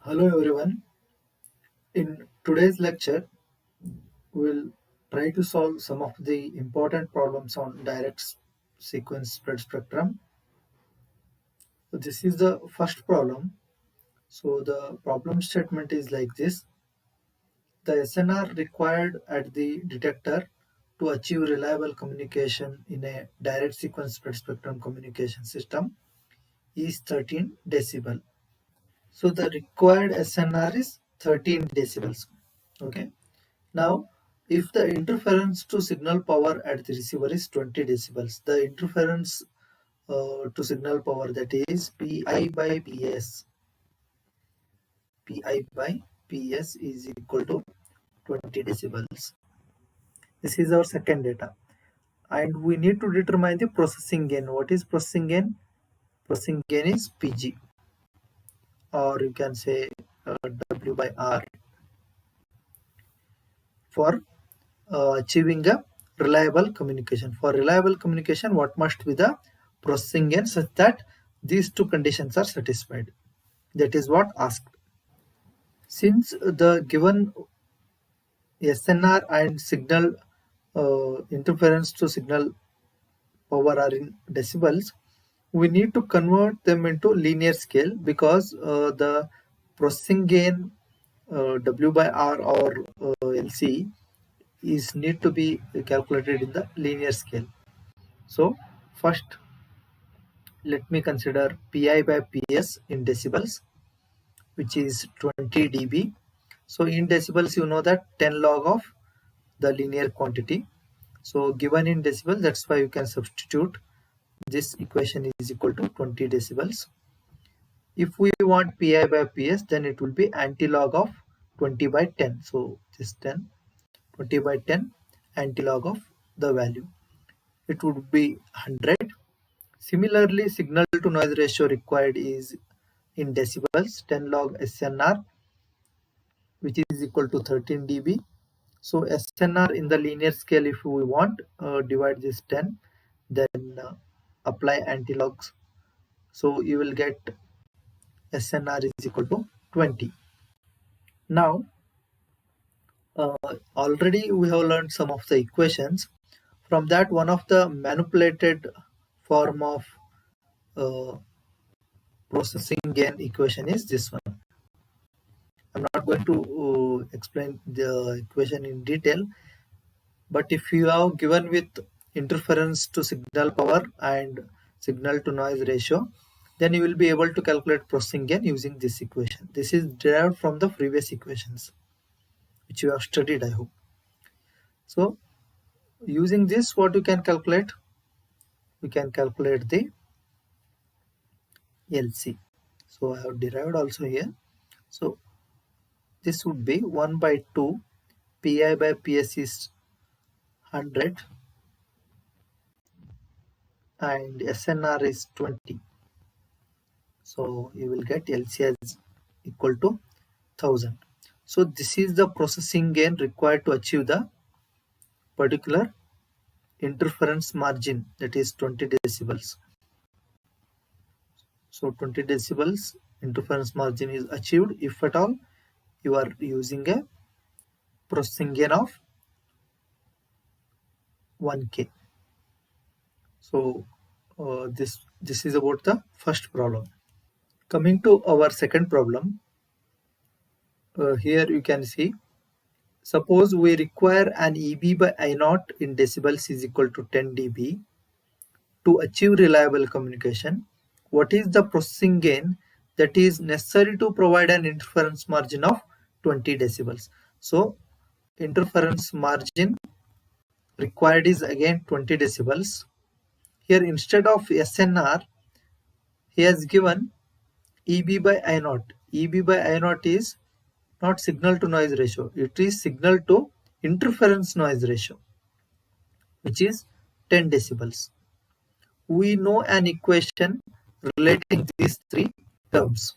Hello everyone. In today's lecture, we'll try to solve some of the important problems on direct sequence spread spectrum. So this is the first problem. So the problem statement is like this. The SNR required at the detector to achieve reliable communication in a direct sequence spread spectrum communication system is 13 decibel. So the required SNR is 13 decibels. Okay. Now, if the interference to signal power at the receiver is 20 decibels, the interference to signal power, that is Pi by Ps, Pi by Ps is equal to 20 decibels. This is our second data. And we need to determine the processing gain. What is processing gain? Processing gain is Pg, or you can say W by R, for achieving a reliable communication. For reliable communication, what must be the processing gain such that these two conditions are satisfied? That is what asked. Since the given SNR and signal interference to signal power are in decibels, we need to convert them into linear scale, because the processing gain W by R or LC is need to be calculated in the linear scale. So first, let me consider Pi by Ps in decibels, which is 20 dB. So in decibels, you know that 10 log of the linear quantity. So given in decibel, that's why you can substitute. This equation is equal to 20 decibels. If we want Pi by Ps, then it will be anti-log of 20 by 10. So this 10, 20 by 10, anti-log of the value. It would be 100. Similarly, signal to noise ratio required is in decibels, 10 log SNR, which is equal to 13 dB. So SNR in the linear scale, if we want, divide this 10, then apply anti-logs. So you will get SNR is equal to 20. Now, already we have learned some of the equations. From that, one of the manipulated form of uh, processing gain equation is this one. I'm not going to explain the equation in detail, but if you have given with interference to signal power and signal to noise ratio, then you will be able to calculate processing gain using this equation. This is derived from the previous equations which you have studied, I hope. So using this, what you can calculate? We can calculate the LC. So I have derived also here. So this would be 1 by 2 Pi by Ps is 100 and SNR is 20. So you will get LC as equal to 1000. So this is the processing gain required to achieve the particular interference margin, that is 20 decibels. So 20 decibels interference margin is achieved if at all you are using a processing gain of 1K. So this is about the first problem. Coming to our second problem, here you can see, suppose we require an EB by I naught in decibels is equal to 10 dB to achieve reliable communication. What is the processing gain that is necessary to provide an interference margin of 20 decibels? So interference margin required is again 20 decibels. Here instead of SNR, he has given EB by I naught. EB by I naught is not signal to noise ratio, it is signal to interference noise ratio, which is 10 decibels. We know an equation relating these three terms.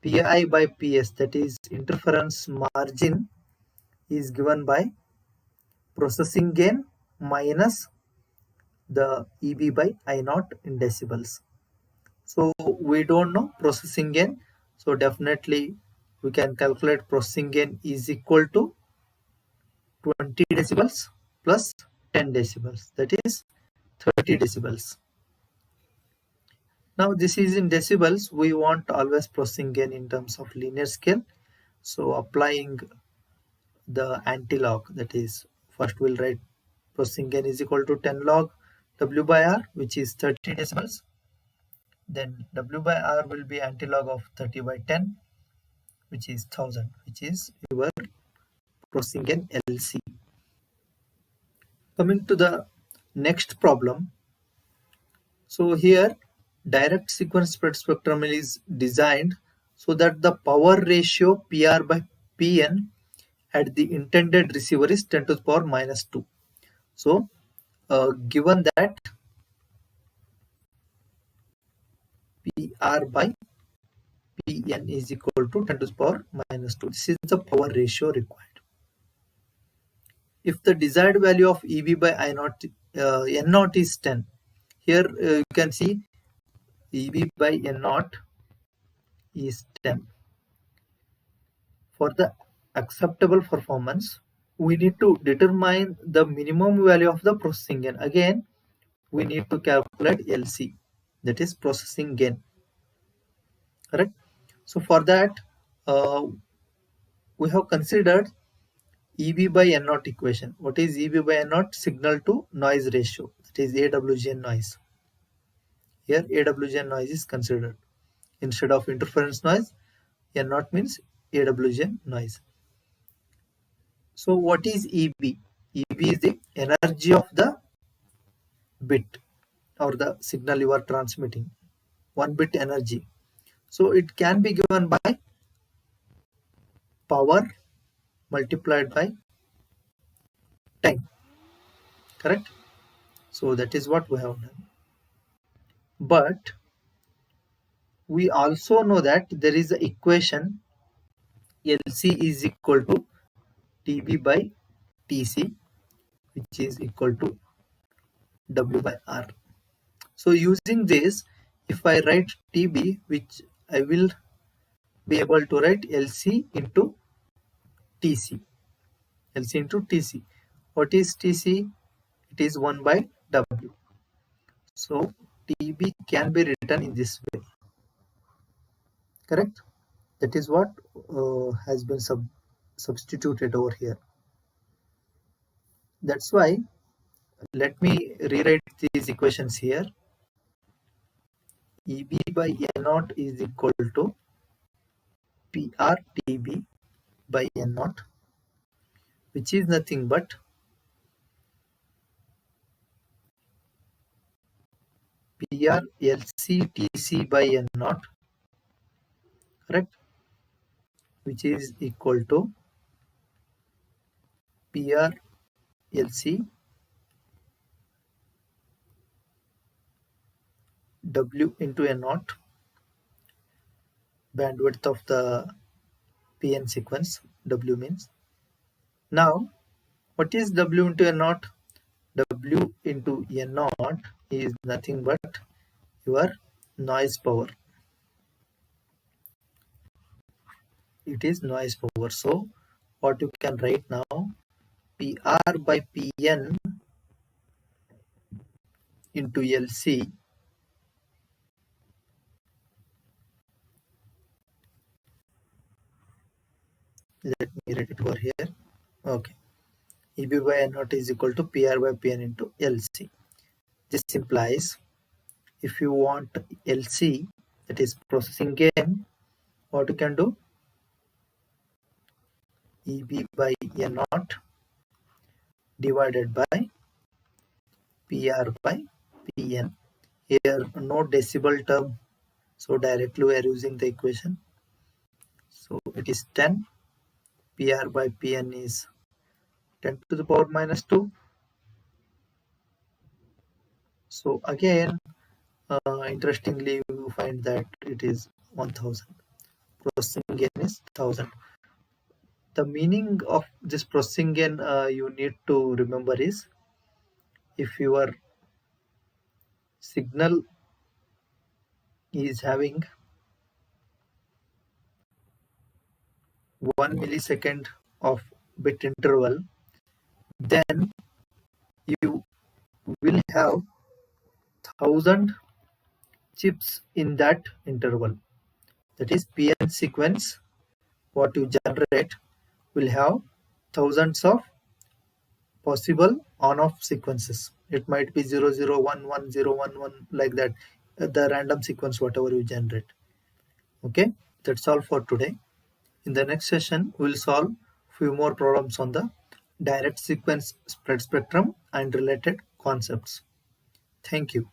Pi by Ps, that is interference margin, is given by processing gain minus the EB by I naught in decibels. So we don't know processing gain, so definitely we can calculate processing gain is equal to 20 decibels plus 10 decibels, that is 30 decibels. Now this is in decibels. We want always processing gain in terms of linear scale. So applying the anti-log, that is, first we'll write processing gain is equal to 10 log W by R, which is 30 decibels. Then W by R will be anti-log of 30 by 10, which is 1000, which is your processing gain LC. Coming to the next problem. So here direct sequence spread spectrum is designed so that the power ratio PR by PN at the intended receiver is 10 to the power minus 2. So given that PR by Pn is equal to 10 to the power minus 2, this is the power ratio required. If the desired value of EB by N0 is 10, here you can see EB by N0 is 10. For the acceptable performance, we need to determine the minimum value of the processing gain. Again, we need to calculate LC, that is processing gain. Correct? So for that, we have considered EB by N0 equation. What is EB by N0? Signal to noise ratio, that is AWGN noise. Here AWGN noise is considered. Instead of interference noise, N0 means AWGN noise. So what is EB? EB is the energy of the bit or the signal you are transmitting, 1 bit energy. So it can be given by power multiplied by time. Correct? So that is what we have done. But we also know that there is an equation LC is equal to TB by TC, which is equal to W by R. So using this, if I write TB, which I will be able to write LC into TC. LC into TC. What is TC? It is 1 by W. So TB can be written in this way. Correct? That is what has been substituted over here. That's why let me rewrite these equations here. EB by N0 is equal to PR TB by N0, which is nothing but PR LC TC by N0, correct? Which is equal to PR LC W into N0, bandwidth of the PN sequence, W means. Now, what is W into N0? W into N0 is nothing but your noise power. It is noise power. So, what you can write now, PR by PN into LC let me write it over here. Okay. EB by N0 is equal to PR by PN into LC. This implies if you want LC, that is processing gain, what you can do? EB by N0 divided by PR by PN. Here no decibel term, so directly we are using the equation. So it is 10. PR by PN is 10 to the power minus 2. So again, interestingly, you find that it is 1000. Processing gain is 1000. The meaning of this processing gain you need to remember is, if your signal is having 1 millisecond of bit interval, then you will have 1000 chips in that interval. That is PN sequence what you generate will have thousands of possible on-off sequences. It might be 0011 like that, the random sequence whatever you generate. Okay, that's all for today. In the next session, we'll solve few more problems on the direct sequence spread spectrum and related concepts. Thank you.